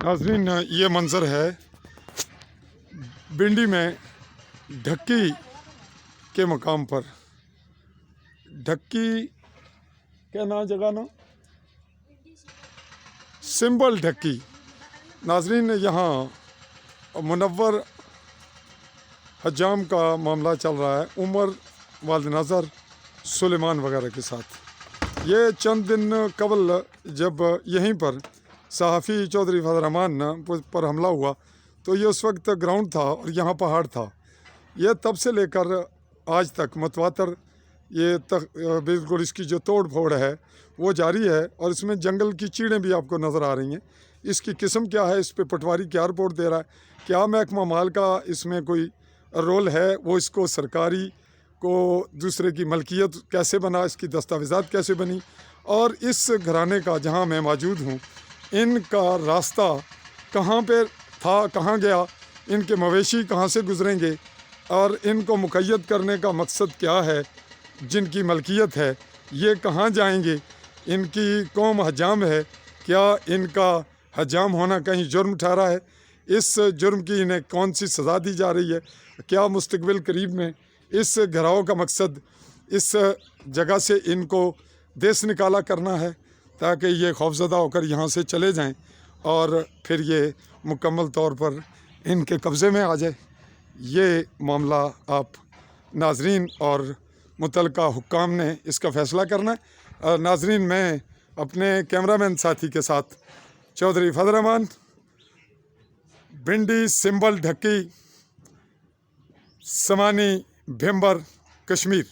नाज़रीन, ये मंज़र है भिंडी में ढक्की के मकाम पर। ढक्की क्या ना जगह ना सिंबल ढक्की। नाज़रीन, यहाँ मुनव्वर हजाम का मामला चल रहा है उमर वालिद नज़र सुलेमान वगैरह के साथ। ये चंद दिन कबल जब यहीं पर सहाफ़ी चौधरी फजल रहमान पर हमला हुआ तो ये उस वक्त ग्राउंड था और यहाँ पहाड़ था। ये तब से लेकर आज तक मतवातर ये बिल्कुल इसकी जो तोड़ फोड़ है वो जारी है और इसमें जंगल की चीड़ें भी आपको नज़र आ रही हैं। इसकी किस्म क्या है, इस पे पटवारी क्या रिपोर्ट दे रहा है, क्या महकमा माल का इसमें कोई रोल है, वो इसको सरकारी को दूसरे की मलकियत कैसे बना, इसकी दस्तावेज़ात कैसे बनी, और इस घराने का जहाँ मैं मौजूद हूँ इनका रास्ता कहाँ पे था, कहाँ गया, इनके मवेशी कहाँ से गुजरेंगे और इनको मुक़य्यद करने का मकसद क्या है, जिनकी मलकियत है ये कहाँ जाएंगे, इनकी कौम हजाम है, क्या इनका हजाम होना कहीं जुर्म ठहरा है, इस जुर्म की इन्हें कौन सी सज़ा दी जा रही है, क्या मुस्तकबिल करीब में इस घराव का मकसद इस जगह से इनको देश निकाला करना है ताकि ये खौफज़दा होकर यहाँ से चले जाएं और फिर ये मुकम्मल तौर पर इनके कब्ज़े में आ जाए। ये मामला आप नाज़रीन और मुतल्लिका हुक्काम ने इसका फ़ैसला करना है। नाज़रीन, मैं अपने कैमरामैन साथी के साथ चौधरी फजल रहमान, भिंडी सिंबल ढक्की, समानी भिम्बर, कश्मीर।